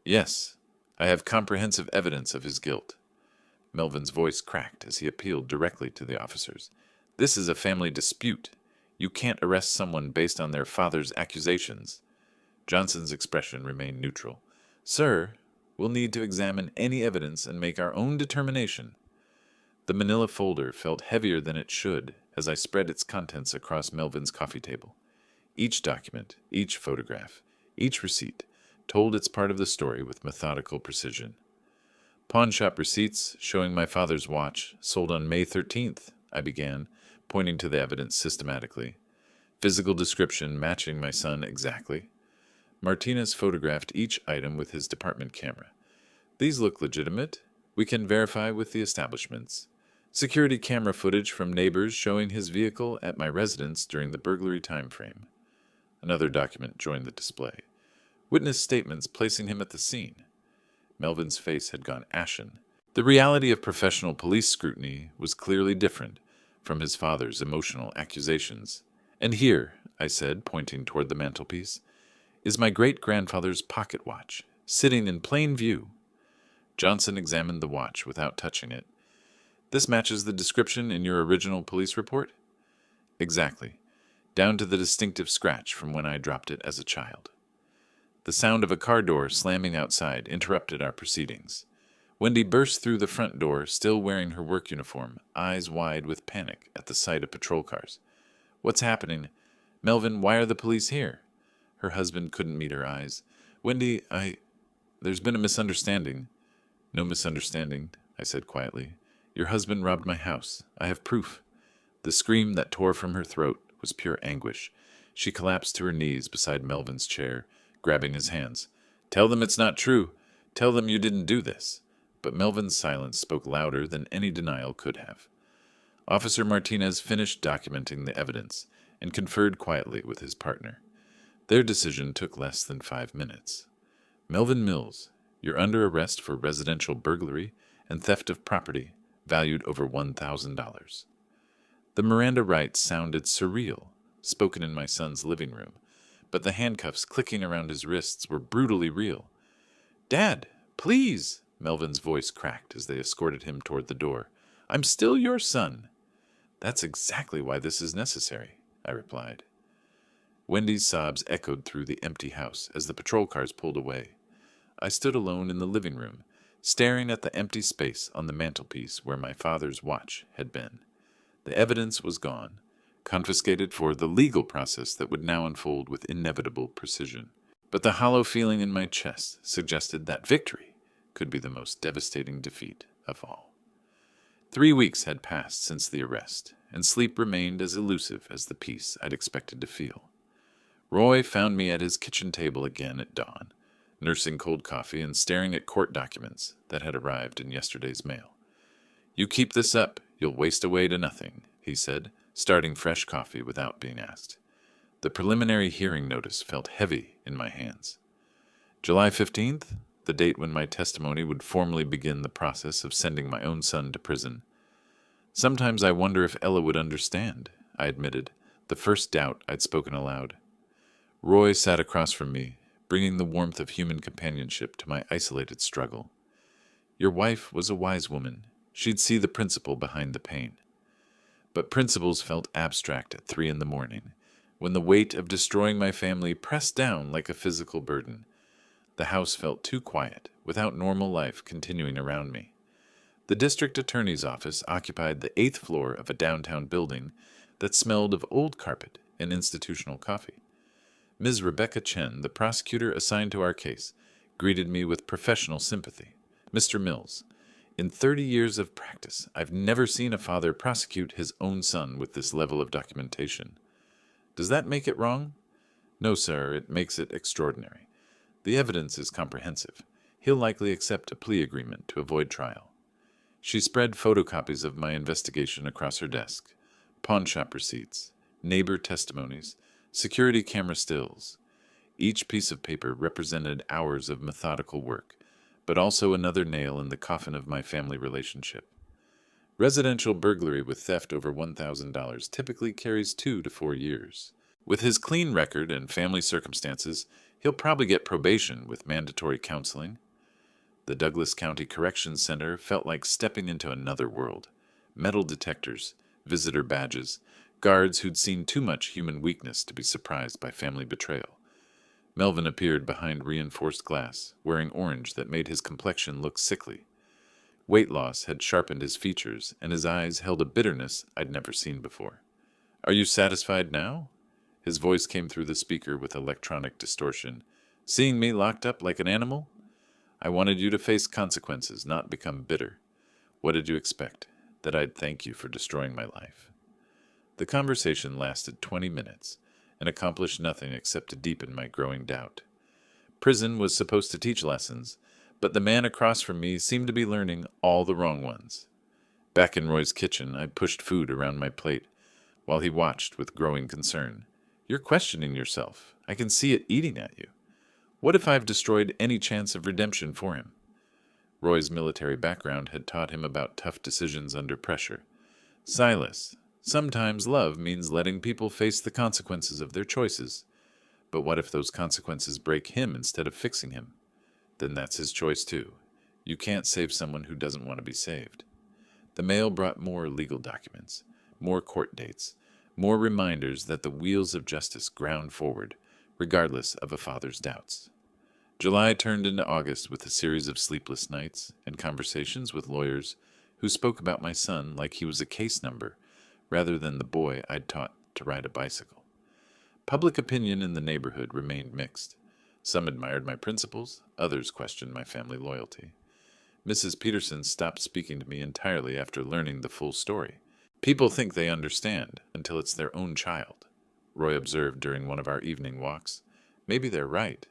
Yes, I have comprehensive evidence of his guilt. Melvin's voice cracked as he appealed directly to the officers. This is a family dispute. You can't arrest someone based on their father's accusations. Johnson's expression remained neutral. Sir, we'll need to examine any evidence and make our own determination. The manila folder felt heavier than it should as I spread its contents across Melvin's coffee table. Each document, each photograph, each receipt told its part of the story with methodical precision. Pawn shop receipts showing my father's watch, sold on May 13th, I began, pointing to the evidence systematically. Physical description matching my son exactly. Martinez photographed each item with his department camera. These look legitimate. We can verify with the establishments. Security camera footage from neighbors showing his vehicle at my residence during the burglary time frame. Another document joined the display. Witness statements placing him at the scene. Melvin's face had gone ashen. The reality of professional police scrutiny was clearly different from his father's emotional accusations. And here, I said, pointing toward the mantelpiece, is my great-grandfather's pocket watch, sitting in plain view. Johnson examined the watch without touching it. This matches the description in your original police report? Exactly, down to the distinctive scratch from when I dropped it as a child. The sound of a car door slamming outside interrupted our proceedings. Wendy burst through the front door, still wearing her work uniform, eyes wide with panic at the sight of patrol cars. What's happening? Melvin, why are the police here? Her husband couldn't meet her eyes. Wendy, there's been a misunderstanding. No misunderstanding, I said quietly. Your husband robbed my house. I have proof. The scream that tore from her throat was pure anguish. She collapsed to her knees beside Melvin's chair, grabbing his hands. Tell them it's not true. Tell them you didn't do this. But Melvin's silence spoke louder than any denial could have. Officer Martinez finished documenting the evidence and conferred quietly with his partner. Their decision took less than 5 minutes. Melvin Mills, you're under arrest for residential burglary and theft of property valued over $1,000. The Miranda rights sounded surreal, spoken in my son's living room, but the handcuffs clicking around his wrists were brutally real. Dad, please! Melvin's voice cracked as they escorted him toward the door. I'm still your son. That's exactly why this is necessary, I replied. Wendy's sobs echoed through the empty house as the patrol cars pulled away. I stood alone in the living room, staring at the empty space on the mantelpiece where my father's watch had been. The evidence was gone, confiscated for the legal process that would now unfold with inevitable precision. But the hollow feeling in my chest suggested that victory could be the most devastating defeat of all. 3 weeks had passed since the arrest, and sleep remained as elusive as the peace I'd expected to feel. Roy found me at his kitchen table again at dawn, nursing cold coffee and staring at court documents that had arrived in yesterday's mail. You keep this up, you'll waste away to nothing, he said, starting fresh coffee without being asked. The preliminary hearing notice felt heavy in my hands. July 15th, the date when my testimony would formally begin the process of sending my own son to prison. Sometimes I wonder if Ella would understand, I admitted, the first doubt I'd spoken aloud. Roy sat across from me, bringing the warmth of human companionship to my isolated struggle. Your wife was a wise woman. She'd see the principle behind the pain. But principles felt abstract at 3 a.m, when the weight of destroying my family pressed down like a physical burden. The house felt too quiet, without normal life continuing around me. The district attorney's office occupied the 8th floor of a downtown building that smelled of old carpet and institutional coffee. Ms. Rebecca Chen, the prosecutor assigned to our case, greeted me with professional sympathy. Mr. Mills, in 30 years of practice, I've never seen a father prosecute his own son with this level of documentation. Does that make it wrong? No, sir, it makes it extraordinary. The evidence is comprehensive. He'll likely accept a plea agreement to avoid trial. She spread photocopies of my investigation across her desk, pawnshop receipts, neighbor testimonies, security camera stills. Each piece of paper represented hours of methodical work, but also another nail in the coffin of my family relationship. Residential burglary with theft over $1,000 typically carries 2 to 4 years. With his clean record and family circumstances, he'll probably get probation with mandatory counseling. The Douglas County Corrections Center felt like stepping into another world. Metal detectors, visitor badges, guards who'd seen too much human weakness to be surprised by family betrayal. Melvin appeared behind reinforced glass, wearing orange that made his complexion look sickly. Weight loss had sharpened his features, and his eyes held a bitterness I'd never seen before. Are you satisfied now? His voice came through the speaker with electronic distortion. Seeing me locked up like an animal? I wanted you to face consequences, not become bitter. What did you expect? That I'd thank you for destroying my life? The conversation lasted 20 minutes and accomplished nothing except to deepen my growing doubt. Prison was supposed to teach lessons, but the man across from me seemed to be learning all the wrong ones. Back in Roy's kitchen, I pushed food around my plate, while he watched with growing concern. You're questioning yourself. I can see it eating at you. What if I've destroyed any chance of redemption for him? Roy's military background had taught him about tough decisions under pressure. Silas, sometimes love means letting people face the consequences of their choices. But what if those consequences break him instead of fixing him? Then that's his choice too. You can't save someone who doesn't want to be saved. The mail brought more legal documents, more court dates, more reminders that the wheels of justice ground forward, regardless of a father's doubts. July turned into August with a series of sleepless nights and conversations with lawyers who spoke about my son like he was a case number rather than the boy I'd taught to ride a bicycle. Public opinion in the neighborhood remained mixed. Some admired my principles, others questioned my family loyalty. Mrs. Peterson stopped speaking to me entirely after learning the full story. People think they understand until it's their own child, Roy observed during one of our evening walks. Maybe they're right.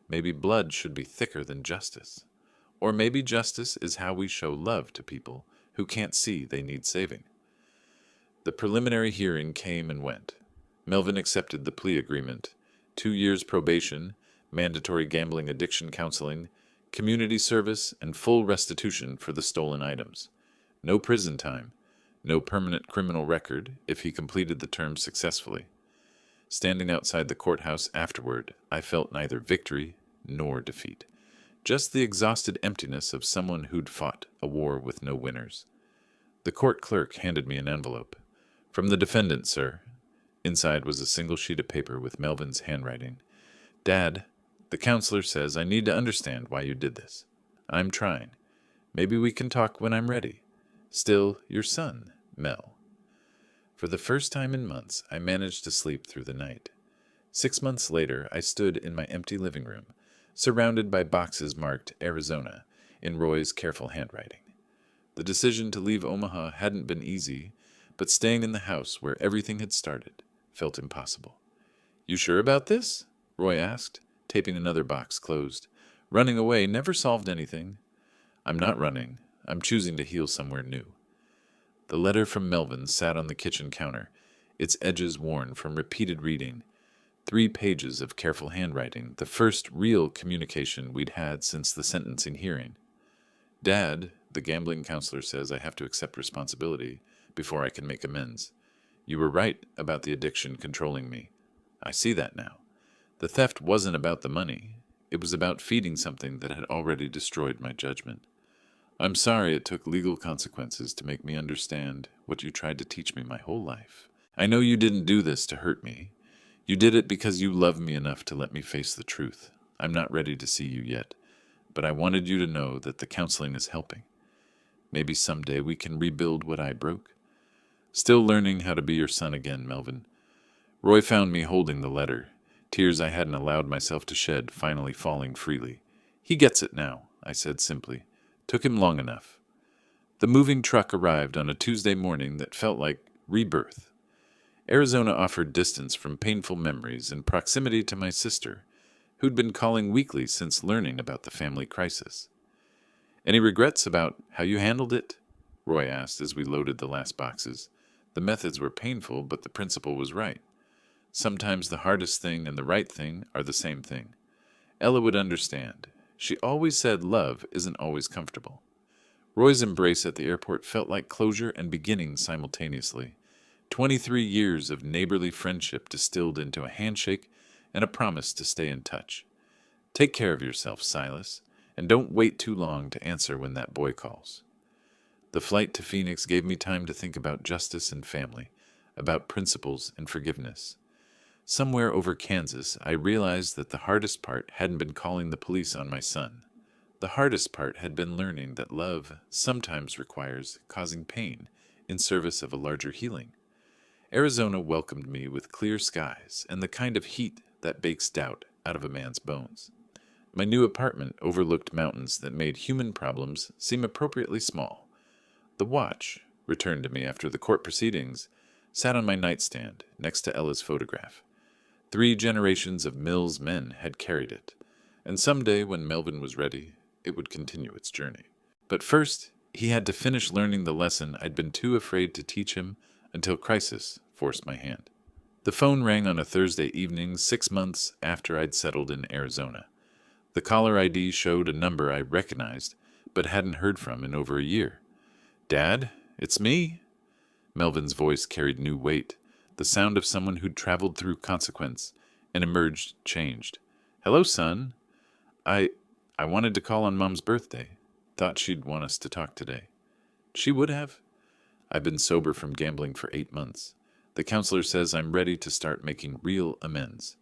Maybe blood should be thicker than justice. Or maybe justice is how we show love to people who can't see they need saving. The preliminary hearing came and went. Melvin accepted the plea agreement, 2 years probation, mandatory gambling addiction counseling, community service, and full restitution for the stolen items. No prison time, no permanent criminal record if he completed the term successfully. Standing outside the courthouse afterward, I felt neither victory nor defeat. Just the exhausted emptiness of someone who'd fought a war with no winners. The court clerk handed me an envelope. "From the defendant, sir." Inside was a single sheet of paper with Melvin's handwriting. "Dad, the counselor says I need to understand why you did this. I'm trying. Maybe we can talk when I'm ready. Still, your son, Mel." For the first time in months, I managed to sleep through the night. 6 months later, I stood in my empty living room, surrounded by boxes marked Arizona in Roy's careful handwriting. The decision to leave Omaha hadn't been easy, but staying in the house where everything had started felt impossible. "You sure about this?" Roy asked, taping another box closed. "Running away never solved anything." "I'm not running. I'm choosing to heal somewhere new." The letter from Melvin sat on the kitchen counter, its edges worn from repeated reading. 3 pages of careful handwriting, the first real communication we'd had since the sentencing hearing. "Dad, the gambling counselor says I have to accept responsibility before I can make amends. You were right about the addiction controlling me. I see that now. The theft wasn't about the money. It was about feeding something that had already destroyed my judgment. I'm sorry it took legal consequences to make me understand what you tried to teach me my whole life. I know you didn't do this to hurt me. You did it because you love me enough to let me face the truth. I'm not ready to see you yet, but I wanted you to know that the counseling is helping. Maybe someday we can rebuild what I broke. Still learning how to be your son again, Melvin." Roy found me holding the letter, tears I hadn't allowed myself to shed finally falling freely. "He gets it now," I said simply. "Took him long enough." The moving truck arrived on a Tuesday morning that felt like rebirth. Arizona offered distance from painful memories and proximity to my sister, who'd been calling weekly since learning about the family crisis. "Any regrets about how you handled it?" Roy asked as we loaded the last boxes. The methods were painful, but the principle was right. Sometimes the hardest thing and the right thing are the same thing. Ella would understand. She always said love isn't always comfortable. Roy's embrace at the airport felt like closure and beginning simultaneously. 23 years of neighborly friendship distilled into a handshake and a promise to stay in touch. "Take care of yourself, Silas, and don't wait too long to answer when that boy calls." The flight to Phoenix gave me time to think about justice and family, about principles and forgiveness. Somewhere over Kansas, I realized that the hardest part hadn't been calling the police on my son. The hardest part had been learning that love sometimes requires causing pain in service of a larger healing. Arizona welcomed me with clear skies and the kind of heat that bakes doubt out of a man's bones. My new apartment overlooked mountains that made human problems seem appropriately small. The watch, returned to me after the court proceedings, sat on my nightstand next to Ella's photograph. 3 generations of Mills men had carried it, and someday when Melvin was ready, it would continue its journey. But first, he had to finish learning the lesson I'd been too afraid to teach him until crisis forced my hand. The phone rang on a Thursday evening 6 months after I'd settled in Arizona. The caller ID showed a number I recognized, but hadn't heard from in over a year. "Dad, it's me." Melvin's voice carried new weight, the sound of someone who'd traveled through consequence and emerged changed. "Hello, son. I wanted to call on Mom's birthday." Thought she'd want us to talk today. She would have. I've been sober from gambling for 8 months. The counselor says I'm ready to start making real amends.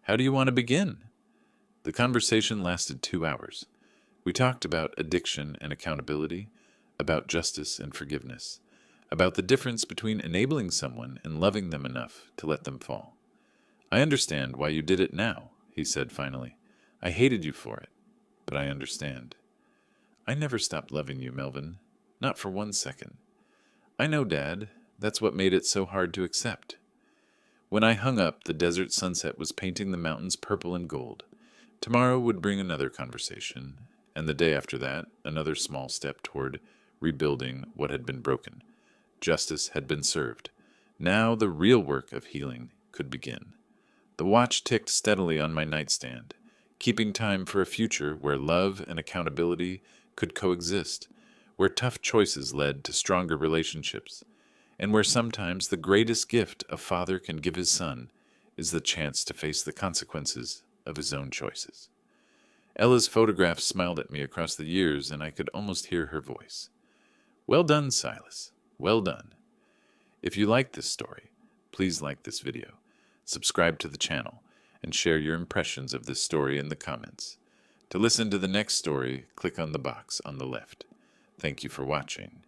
How do you want to begin? The conversation lasted 2 hours. We talked about addiction and accountability, about justice and forgiveness, about the difference between enabling someone and loving them enough to let them fall. I understand why you did it now, he said finally. I hated you for it, but I understand. I never stopped loving you, Melvin. Not for 1 second. I know, Dad. That's what made it so hard to accept. When I hung up, the desert sunset was painting the mountains purple and gold. Tomorrow would bring another conversation, and the day after that, another small step toward rebuilding what had been broken. Justice had been served. Now the real work of healing could begin. The watch ticked steadily on my nightstand, keeping time for a future where love and accountability could coexist, where tough choices led to stronger relationships, and where sometimes the greatest gift a father can give his son is the chance to face the consequences of his own choices. Ella's photograph smiled at me across the years, and I could almost hear her voice. Well done, Silas. Well done. If you like this story, please like this video, subscribe to the channel, and share your impressions of this story in the comments. To listen to the next story, click on the box on the left. Thank you for watching.